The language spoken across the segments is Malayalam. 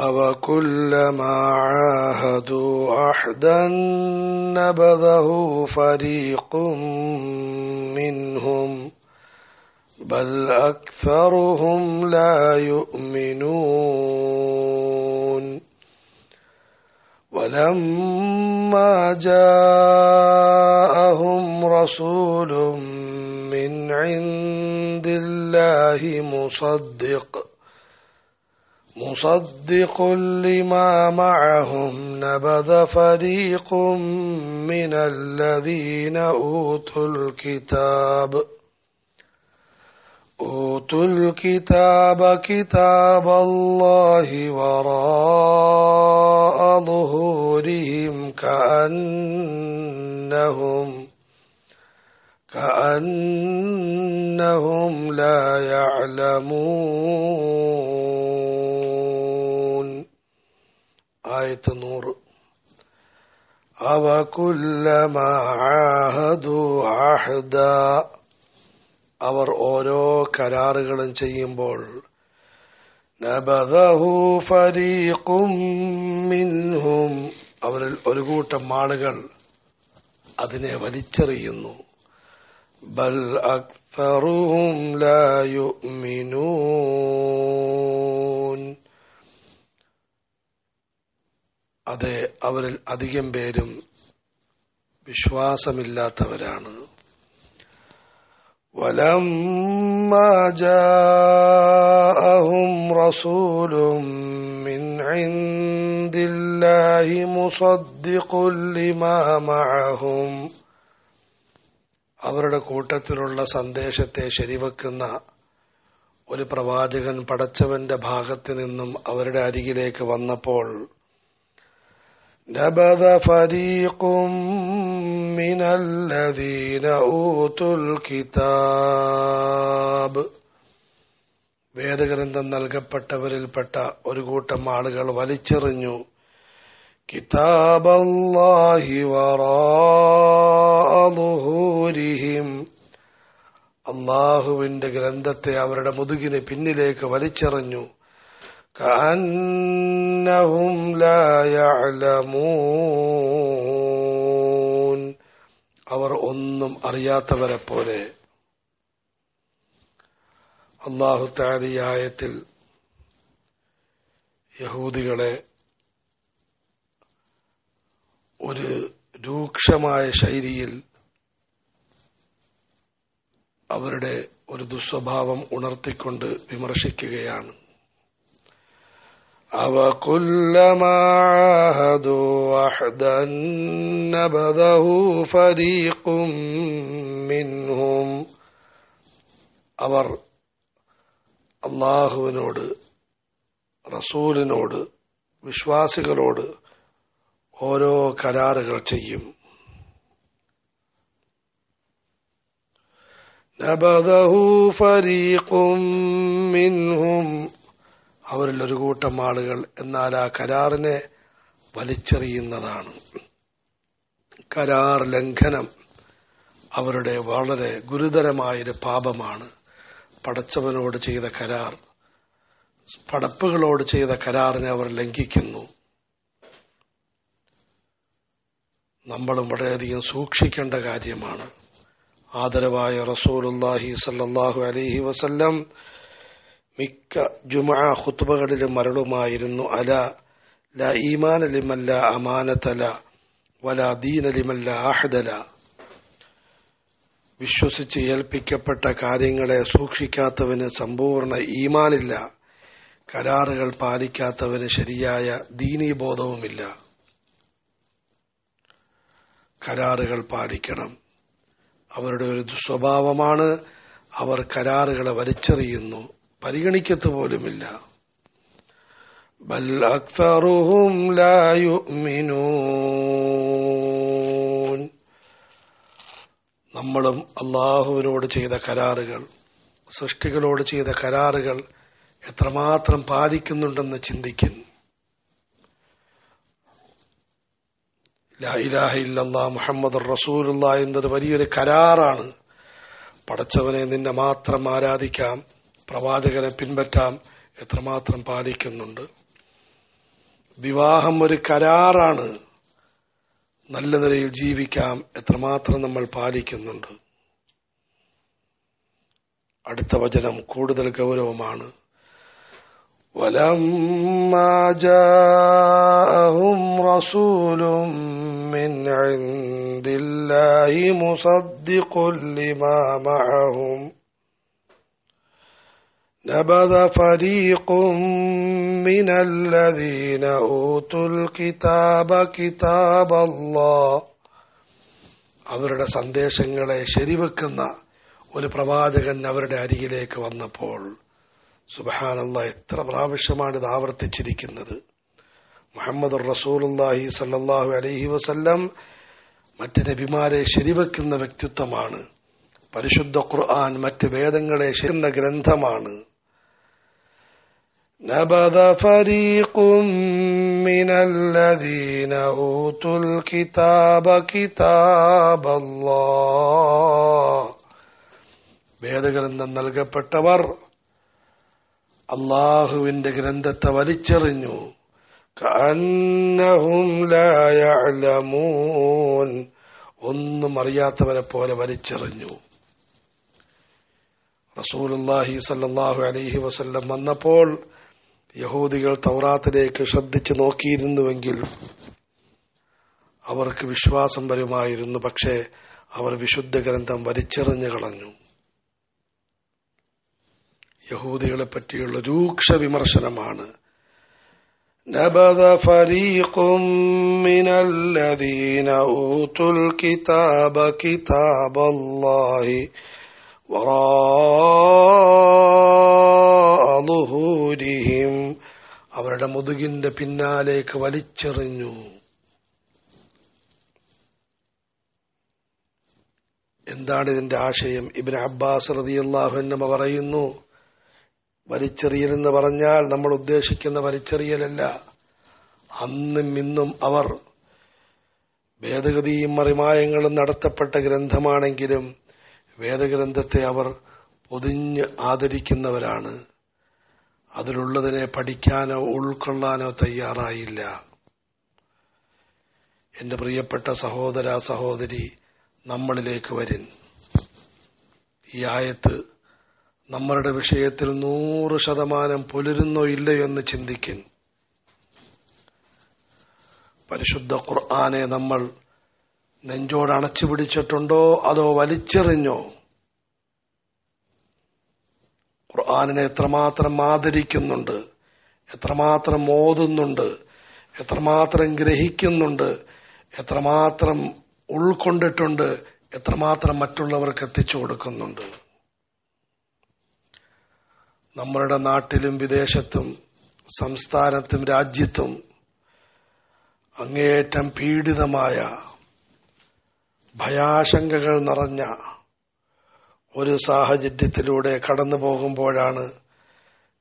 أَوَكُلَّمَا عَاهَدُوا عَهْدًا نَبَذَهُ فَرِيقٌ مِّنْهُمْ بَلْ أَكْثَرُهُمْ لَا يُؤْمِنُونَ وَلَمَّا جَاءَهُمْ رَسُولٌ مِّنْ عِندِ اللَّهِ مصدق لما معهم نبذ فريق من الذين أوتوا الكتاب كتاب الله وراء ظهورهم كأنهم لا يعلمون. آية نور. أَوَكُلَّمَا عَاهَدُوا عَهْدًا, അവർ ഓരോ കരാറുകളും ചെയ്യുമ്പോൾ നബദഹു ഫരീഖും മിൻഹും, അവരിൽ ഒരു കൂട്ടം ആളുകൾ അതിനെ വലിച്ചെറിയുന്നു. ബൽ അക്തറുഹും ലാ യുഅ്മിനൂൻ, അതെ, അവരിൽ അധികം പേരും വിശ്വാസമില്ലാത്തവരാണ്. വലമ്മാ ജാഅഹും റസൂലും മിൻ ഇൻദില്ലാഹി മുസദ്ദിഖുൻ ലിമാ മഅഹും, അവരുടെ കൂട്ടത്തിലുള്ള സന്ദേശത്തെ ശരിവെക്കുന്ന ഒരു പ്രവാചകൻ പടച്ചവന്റെ ഭാഗത്തു നിന്നും അവരുടെ അരികിലേക്ക് വന്നപ്പോൾ നബദ ഫരീഖും മിനല്ലദീന ഊതുൽ കിതാബ്, വേദഗ്രന്ഥം നൽകപ്പെട്ടവരിൽപ്പെട്ട ഒരു കൂട്ടം ആളുകൾ വലിച്ചെറിഞ്ഞു കിതാബല്ലാഹി വറാഅ ളുഹൂരിഹിം, അല്ലാഹുവിന്റെ ഗ്രന്ഥത്തെ അവരുടെ മുതുകിന് പിന്നിലേക്ക് വലിച്ചെറിഞ്ഞു. കഅന്നഹും ലാ യഅലമൂൻ, അവർ ഒന്നും അറിയാത്തവരെ പോലെ. അല്ലാഹു തആല ഈ ആയത്തിൽ യഹൂദികളെ ഒരു രൂക്ഷമായ ശൈലിയിൽ അവരുടെ ഒരു ദുസ്വഭാവം ഉണർത്തിക്കൊണ്ട് വിമർശിക്കുകയാണ്. أَوَكُلَّمَا عَاهَدُوا عَهْدًا نَبَذَهُ فَرِيقٌ مِّنْهُمْ, അവർ അല്ലാഹുവിനോട്, റസൂലിനോട്, വിശ്വാസികളോട് ഓരോ കരാറുകൾ ചെയ്യും. നബദഹു ഫരീഖും മിൻഹും, അവരിൽ ഒരു കൂട്ടം ആളുകൾ എന്നാൽ ആ കരാറിനെ വലിച്ചെറിയുന്നതാണ്. കരാർ ലംഘനം അവരുടെ വളരെ ഗുരുതരമായൊരു പാപമാണ്. പടച്ചവനോട് ചെയ്ത കരാർ, പടപ്പുകളോട് ചെയ്ത കരാറിനെ അവർ ലംഘിക്കുന്നു. നമ്മളും വളരെയധികം സൂക്ഷിക്കേണ്ട കാര്യമാണ്. ആദരവായ റസൂലുള്ളാഹി സ്വല്ലല്ലാഹു അലൈഹി വസല്ലം മിക്ക ജുമുഅ ഖുത്ബകളിലും മരളുമായിരുന്നു, അലാ ലാ ഈമാന ലിമൻ ലാ അമാനത ല വലാ ദീന ലിമൻ ലാ അഹദ ല, വിശ്വസിച്ച് ഏൽപ്പിക്കപ്പെട്ട കാര്യങ്ങളെ സൂക്ഷിക്കാത്തവന് സമ്പൂർണ്ണ ഈമാനില്ല, കരാറുകൾ പാലിക്കാത്തവന് ശരിയായ ദീനീബോധവുമില്ല. കരാറുകൾ പാലിക്കണം. അവരുടെ ഒരു ദുസ്വഭാവമാണ്, അവർ കരാറുകളെ വലിച്ചെറിയുന്നു, പരിഗണിക്കത്ത് പോലുമില്ല. ബൽ അക്തറുഹും ലാ യുഅ്മിനൂൻ, നമ്മളും അല്ലാഹുവിനോട് ചെയ്ത കരാറുകൾ, സൃഷ്ടികളോട് ചെയ്ത കരാറുകൾ എത്രമാത്രം പാലിക്കുന്നുണ്ടെന്ന് ചിന്തിക്കും. ലാ ഇലാഹ ഇല്ലല്ലാഹ് മുഹമ്മദുർ റസൂലുള്ളാഹ് എന്നത് വലിയൊരു കരാറാണ്. പടച്ചവനെ നിന്നെ മാത്രം ആരാധിക്കാം, പ്രവാചകനെ പിൻപറ്റാം, എത്രമാത്രം പാലിക്കുന്നുണ്ട്. വിവാഹം ഒരു കരാറാണ്. നല്ല നിലയിൽ ജീവിക്കാം. എത്രമാത്രം നമ്മൾ പാലിക്കുന്നുണ്ട്? അടുത്ത വചനം കൂടുതൽ ഗൗരവമാണ്. وَلَمَّا جَاءَهُمْ رَسُولٌ مِّنْ عِندِ اللَّهِ مُصَدِّقٌ لِمَا مَعَهُمْ نَبَذَ فَرِيقٌ مِّنَ الَّذِينَ أُوتُوا الْكِتَابَ كِتَابَ اللَّهِ. അവരുടെ സന്ദേശങ്ങളെ ശരിവെക്കുന്ന ഒരു പ്രവാചകൻ അവരുടെ അരികിലേക്ക് വന്നപ്പോൾ, സുബ്ഹാനല്ലാഹ്, എത്ര പ്രാവശ്യമാണ് ഇത് ആവർത്തിച്ചിരിക്കുന്നത്. മുഹമ്മദുർ റസൂലുള്ളാഹി സ്വല്ലല്ലാഹു അലൈഹി വസല്ലം മറ്റ് നബിമാരെ ശരിവെക്കുന്ന വ്യക്തിത്വമാണ്. പരിശുദ്ധ ഖുർആൻ മറ്റ് വേദങ്ങളെ ശരിവെക്കുന്ന ഗ്രന്ഥമാണ്. നബദ ഫരീഖും മിനല്ലദീന ഊതുൽ കിതാബ കിതാബല്ലാഹ്. വേദഗ്രന്ഥം നൽകപ്പെട്ടവർ അല്ലാഹുവിന്റെ ഗ്രന്ഥത്തെ വലിച്ചെറിഞ്ഞു. കഅന്നഹും ലാ യഅലമൂൻ. ഒന്നും അറിയാത്തവരെ പോലെ വലിച്ചെറിഞ്ഞു. റസൂലുള്ളാഹി സ്വല്ലല്ലാഹു അലൈഹി വസല്ലം വന്നപ്പോൾ യഹൂദികൾ തൗറാത്തിലേക്ക് ശ്രദ്ധിച്ചു നോക്കിയിരുന്നുവെങ്കിൽ അവർക്ക് വിശ്വാസം വരുമായിരുന്നു. പക്ഷേ അവർ വിശുദ്ധ ഗ്രന്ഥം വലിച്ചെറിഞ്ഞു കളഞ്ഞു. യഹൂദികളെ പറ്റിയുള്ള രൂക്ഷ വിമർശനമാണ്. നബദ ഫരീഖും മിനല്ലദീന ഊതുൽ കിതാബ കിതാബല്ലാഹി വറാഅ ളുഹൂരിഹിം. അവരുടെ മുതുകിന്റെ പിന്നാലേക്ക് വലിച്ചെറിഞ്ഞു. എന്താണ് ഇതിന്റെ ആശയം? ഇബ്നു അബ്ബാസ് റളിയല്ലാഹു അൻഹു പറയുന്നു, വലിച്ചെറിയലെന്ന് പറഞ്ഞാൽ നമ്മൾ ഉദ്ദേശിക്കുന്ന വലിച്ചെറിയലല്ല. അന്നും ഇന്നും അവർ ഭേദഗതിയും മറിമായങ്ങളും നടത്തപ്പെട്ട ഗ്രന്ഥമാണെങ്കിലും വേദഗ്രന്ഥത്തെ അവർ പൊതിഞ്ഞ് ആദരിക്കുന്നവരാണ്. അതിലുള്ളതിനെ പഠിക്കാനോ ഉൾക്കൊള്ളാനോ തയ്യാറായില്ല. എന്റെ പ്രിയപ്പെട്ട സഹോദര സഹോദരി, നമ്മളിലേക്ക് വരിൻ. ഈ ആയത്ത് നമ്മളുടെ വിഷയത്തിൽ 100% പുലരുന്നോ ഇല്ലയോ എന്ന് ചിന്തിക്കിൻ. പരിശുദ്ധ ഖുർആനെ നമ്മൾ നെഞ്ചോട് അണച്ചു പിടിച്ചിട്ടുണ്ടോ അതോ വലിച്ചെറിഞ്ഞോ? ഖുർആനിനെ എത്രമാത്രം ആദരിക്കുന്നുണ്ട്, എത്രമാത്രം ഓതുന്നുണ്ട്, എത്രമാത്രം ഗ്രഹിക്കുന്നുണ്ട്, എത്രമാത്രം ഉൾക്കൊണ്ടിട്ടുണ്ട്, എത്രമാത്രം മറ്റുള്ളവർക്ക് എത്തിച്ചു കൊടുക്കുന്നുണ്ട്. നമ്മളുടെ നാട്ടിലും വിദേശത്തും സംസ്ഥാനത്തും രാജ്യത്തും അങ്ങേയറ്റം പീഡിതമായ ഭയാശങ്കകൾ നിറഞ്ഞ ഒരു സാഹചര്യത്തിലൂടെ കടന്നു പോകുമ്പോഴാണ്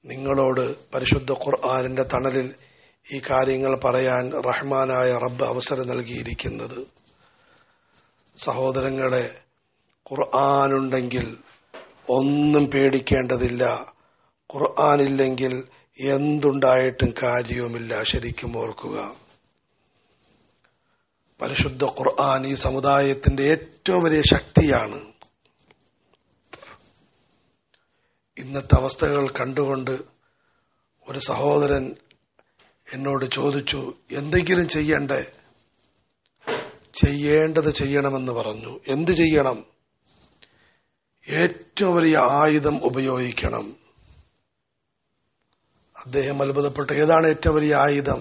നിങ്ങളോട് പരിശുദ്ധ ഖുർആനിന്റെ തണലിൽ ഈ കാര്യങ്ങൾ പറയാൻ റഹ്മാനായ റബ്ബ് അവസരം നൽകിയിരിക്കുന്നത്. സഹോദരങ്ങളെ, ഖുർആനുണ്ടെങ്കിൽ ഒന്നും പേടിക്കേണ്ടതില്ല. ഖുർആനില്ലെങ്കിൽ എന്തുണ്ടായിട്ടും കാര്യവുമില്ല. ശരിക്കും ഓർക്കുക, പരിശുദ്ധ ഖുർആൻ ഈ സമുദായത്തിന്റെ ഏറ്റവും വലിയ ശക്തിയാണ്. ഇന്നത്തെ അവസ്ഥകൾ കണ്ടുകൊണ്ട് ഒരു സഹോദരൻ എന്നോട് ചോദിച്ചു, എന്തെങ്കിലും ചെയ്യണ്ടേ? ചെയ്യേണ്ടത് ചെയ്യണമെന്ന് പറഞ്ഞു. എന്ത് ചെയ്യണം? ഏറ്റവും വലിയ ആയുധം ഉപയോഗിക്കണം. അദ്ദേഹം അത്ഭുതപ്പെട്ടു, ഏതാണ് ഏറ്റവും വലിയ ആയുധം?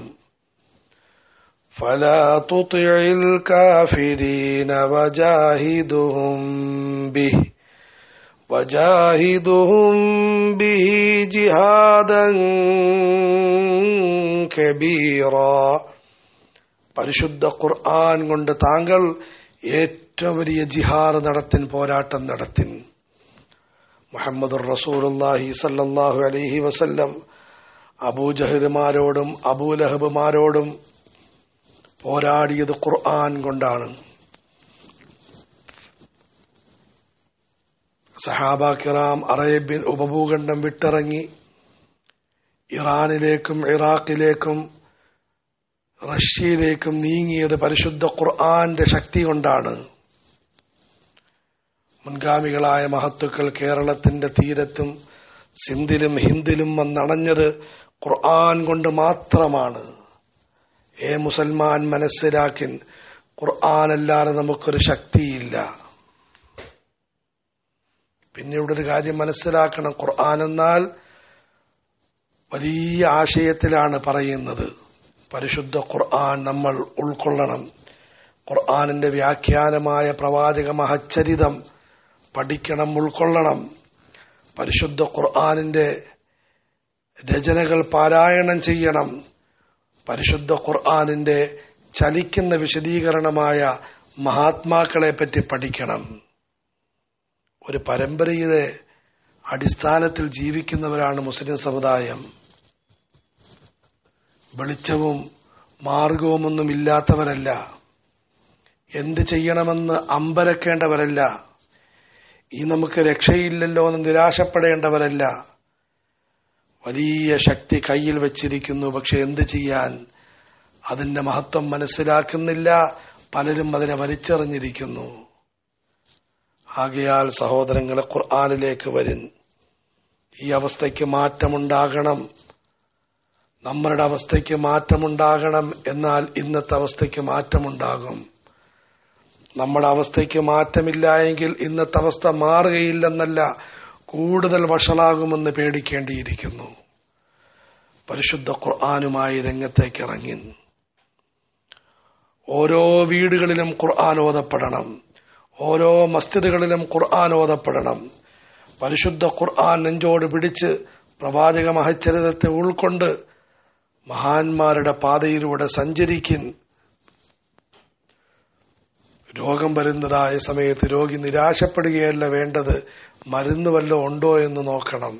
ഫലാ തുതിഇൽ കാഫിരീന വജാഹിദുഹും ബിഹി ജിഹാദൻ കബീറാ. പരിശുദ്ധ ഖുർആൻ കൊണ്ട് താങ്കൾ ഏറ്റവും വലിയ ജിഹാദ് നടത്തിൻ, പോരാട്ടം നടത്തിൻ. മുഹമ്മദുർ റസൂലുള്ളാഹി സ്വല്ലല്ലാഹു അലൈഹി വസല്ലം അബൂജഹലുമാരോടും അബൂലഹബുമാരോടും പോരാടിയത് ഖുർആൻ കൊണ്ടാണ്. സഹാബ കിറാം അറേബ്യൻ ഉപഭൂഖണ്ഡം വിട്ടിറങ്ങി ഇറാനിലേക്കും ഇറാഖിലേക്കും റഷ്യയിലേക്കും നീങ്ങിയത് പരിശുദ്ധ ഖുർആന്റെ ശക്തി കൊണ്ടാണ്. മുൻഗാമികളായ മഹത്തുക്കൾ കേരളത്തിന്റെ തീരത്തും സിന്ധിലും ഹിന്ദിലും വന്നണഞ്ഞത് ഖുർആൻ കൊണ്ട് മാത്രമാണ്. മുസൽമാൻ മനസ്സിലാക്കിൻ, ഖുർആനല്ലാതെ നമുക്കൊരു ശക്തിയില്ല. പിന്നെ ഇവിടെ ഒരു കാര്യം മനസ്സിലാക്കണം, ഖുർആൻ എന്നാൽ വലിയ ആശയത്തിലാണ് പറയുന്നത്. പരിശുദ്ധ ഖുർആൻ നമ്മൾ ഉൾക്കൊള്ളണം. ഖുർആനിന്റെ വ്യാഖ്യാനമായ പ്രവാചക മഹച്ചരിതം പഠിക്കണം, ഉൾക്കൊള്ളണം. പരിശുദ്ധ ഖുർആനിന്റെ രചനകൾ പാരായണം ചെയ്യണം. പരിശുദ്ധ ഖുർആനിന്റെ ചലിക്കുന്ന വിശദീകരണമായ മഹാത്മാക്കളെ പറ്റി പഠിക്കണം. ഒരു പരമ്പരയുടെ അടിസ്ഥാനത്തിൽ ജീവിക്കുന്നവരാണ് മുസ്ലിം സമുദായം. വെളിച്ചവും മാർഗവുമൊന്നും ഇല്ലാത്തവരല്ല. എന്ത് ചെയ്യണമെന്ന് അമ്പരക്കേണ്ടവരല്ല. ഈ നമുക്ക് രക്ഷയില്ലല്ലോ എന്ന് നിരാശപ്പെടേണ്ടവരല്ല. വലിയ ശക്തി കയ്യിൽ വെച്ചിരിക്കുന്നു, പക്ഷെ എന്ത് ചെയ്യാൻ? അതിന്റെ മഹത്വം മനസ്സിലാക്കുന്നില്ല. പലരും അതിനെ വലിച്ചെറിഞ്ഞിരിക്കുന്നു. ആകയാൽ സഹോദരങ്ങളെ, ഖുർആനിലേക്ക് വരിൻ. ഈ അവസ്ഥയ്ക്ക് മാറ്റമുണ്ടാകണം. നമ്മളുടെ അവസ്ഥയ്ക്ക് മാറ്റമുണ്ടാകണം. എന്നാൽ ഇന്നത്തെ അവസ്ഥയ്ക്ക് മാറ്റമുണ്ടാകും. നമ്മുടെ അവസ്ഥയ്ക്ക് മാറ്റമില്ല എങ്കിൽ ഇന്നത്തെ അവസ്ഥ മാറുകയില്ലെന്നല്ല, കൂടുതൽ വഷളാകുമെന്ന് പേടിക്കേണ്ടിയിരിക്കുന്നു. പരിശുദ്ധ ഖുർആനുമായി രംഗത്തേക്ക് ഇറങ്ങി. ഓരോ വീടുകളിലും ഖുർആൻ ഓതപ്പെടണം. ഓരോ മസ്ജിദുകളിലും ഖുർആൻ ഓതപ്പെടണം. പരിശുദ്ധ ഖുർആൻ നെഞ്ചോട് പിടിച്ച് പ്രവാചക മഹച്ചരിതത്തെ ഉൾക്കൊണ്ട് മഹാന്മാരുടെ പാതയിലൂടെ സഞ്ചരിക്കിൻ. രോഗം വരുന്നതായ സമയത്ത് രോഗി നിരാശപ്പെടുകയല്ല വേണ്ടത്, മരുന്ന് വല്ലതും ഉണ്ടോ എന്ന് നോക്കണം.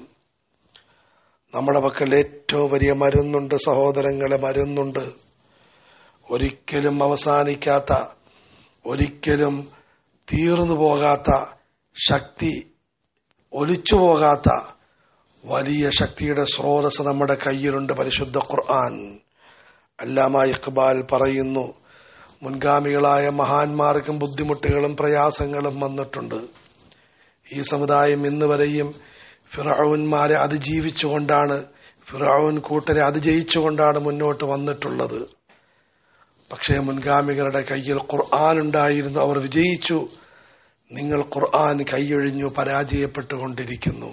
നമ്മുടെ പക്കൽ ഏറ്റവും വലിയ മരുന്നുണ്ട് സഹോദരങ്ങളെ, മരുന്നുണ്ട്. ഒരിക്കലും അവസാനിക്കാത്ത, ഒരിക്കലും തീർന്നു പോകാത്ത ശക്തി, ഒലിച്ചു പോകാത്ത വലിയ ശക്തിയുടെ സ്രോതസ് നമ്മുടെ കയ്യിലുണ്ട്, പരിശുദ്ധ ഖുർആൻ. അല്ലാമ ഇഖ്ബാൽ പറയുന്നു, മുൻഗാമികളായ മഹാന്മാർക്കും ബുദ്ധിമുട്ടുകളും പ്രയാസങ്ങളും വന്നിട്ടുണ്ട്. ഈ സമുദായം ഇന്ന് വരെയും ഫിറഔന്മാരെ അതിജീവിച്ചുകൊണ്ടാണ്, ഫിറഔൻ കൂട്ടരെ അതിജയിച്ചുകൊണ്ടാണ് മുന്നോട്ട് വന്നിട്ടുള്ളത്. പക്ഷേ മുൻഗാമികളുടെ കയ്യിൽ ഖുർആൻ ഉണ്ടായിരുന്നു, അവർ വിജയിച്ചു. നിങ്ങൾ ഖുർആൻ കൈയൊഴിഞ്ഞു പരാജയപ്പെട്ടുകൊണ്ടിരിക്കുന്നു.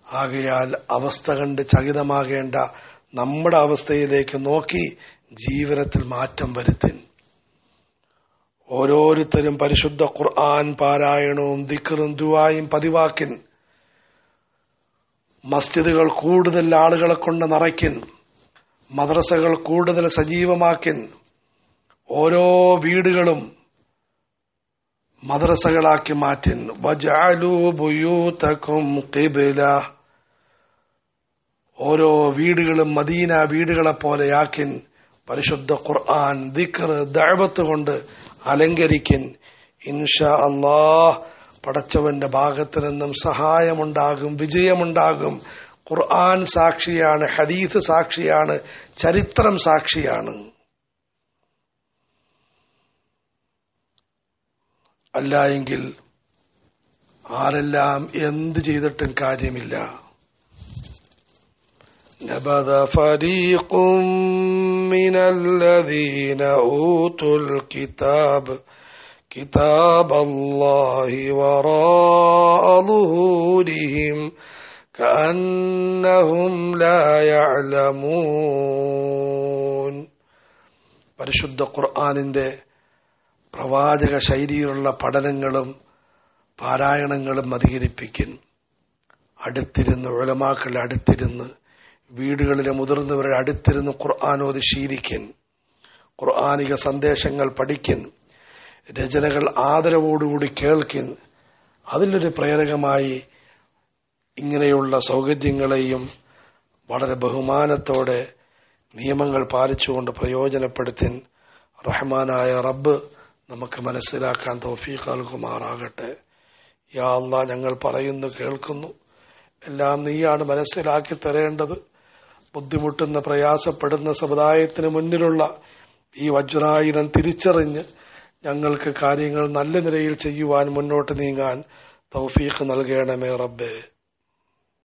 ആകയാൽ അവസ്ഥ കണ്ട് ചകിതമാകേണ്ട, നമ്മുടെ അവസ്ഥയിലേക്ക് നോക്കി ജീവിതത്തിൽ മാറ്റം വരുത്തിൻ. ഓരോരുത്തരും പരിശുദ്ധ ഖുർആൻ പാരായണവും ദിക്റും ദുആയും പതിവാക്കിൻ. മസ്ജിദുകൾ കൂടുതൽ ആളുകളെ കൊണ്ട് നിറയ്ക്കിൻ. മദ്രസകൾ കൂടുതൽ സജീവമാക്കിൻ. ഓരോ വീടുകളും മദ്രസകളാക്കി മാറ്റിൻ. വജഅലൂ ബുയൂതകും ഖിബ്ല. ഓരോ വീടുകളും മദീന വീടുകളെ പോലെയാക്കിൻ. പരിശുദ്ധ ഖുർആൻ ദിക്ർ ദഅവത്ത് കൊണ്ട് അലങ്കരിക്കിൻ. ഇൻഷാ അല്ലാഹ് പടച്ചവന്റെ ഭാഗത്തു നിന്നും സഹായമുണ്ടാകും, വിജയമുണ്ടാകും. ഖുർആൻ സാക്ഷിയാണ്, ഹദീസ് സാക്ഷിയാണ്, ചരിത്രം സാക്ഷിയാണ്. അല്ല എങ്കിൽ ആരെല്ലാം എന്ത് ചെയ്തിട്ടും കാര്യമില്ല. നബദ ഫരീഖും മിനല്ലദീന ഊതുൽ കിതാബ് കിതാബല്ലാഹി വറാഅ ളുഹൂരിഹിം കഅന്നഹും ലാ യഅലമൂൻ. പരിശുദ്ധ ഖുർആനിന്റെ പ്രവാചക ശൈലിയിലുള്ള പഠനങ്ങളും പാരായണങ്ങളും അധികരിപ്പിക്കും. അടുത്തിരുന്ന് ഉലമാക്കളുടെ അടുത്തിരുന്ന്, വീടുകളിലെ മുതിർന്നവരുടെ അടുത്തിരുന്ന് ഖുർആൻ ഓതി ശീലിക്കൻ. ഖുർആനിക സന്ദേശങ്ങൾ പഠിക്കൻ. രചനകൾ ആദരവോടുകൂടി കേൾക്കിൻ. അതിലൊരു പ്രേരകമായി ഇങ്ങനെയുള്ള സൗകര്യങ്ങളെയും വളരെ ബഹുമാനത്തോടെ നിയമങ്ങൾ പാലിച്ചുകൊണ്ട് പ്രയോജനപ്പെടുത്തിൻ. റഹ്മാനായ റബ്ബ് നമുക്ക് മനസ്സിലാക്കാൻ തൗഫീഖ് നൽകുമാറാകട്ടെ. യാ അല്ലാഹ്, ഞങ്ങൾ പറയുന്നു കേൾക്കുന്നു, എല്ലാം നീയാണ് മനസ്സിലാക്കി തരേണ്ടത്. ബുദ്ധിമുട്ടുന്ന പ്രയാസപ്പെടുന്ന സമുദായത്തിന് മുന്നിലുള്ള ഈ വജ്രായുധം തിരിച്ചറിഞ്ഞ് ഞങ്ങൾക്ക് കാര്യങ്ങൾ നല്ല നിലയിൽ ചെയ്യുവാൻ മുന്നോട്ട് നീങ്ങാൻ തൗഫീഖ് നൽകണമേ റബ്ബേ.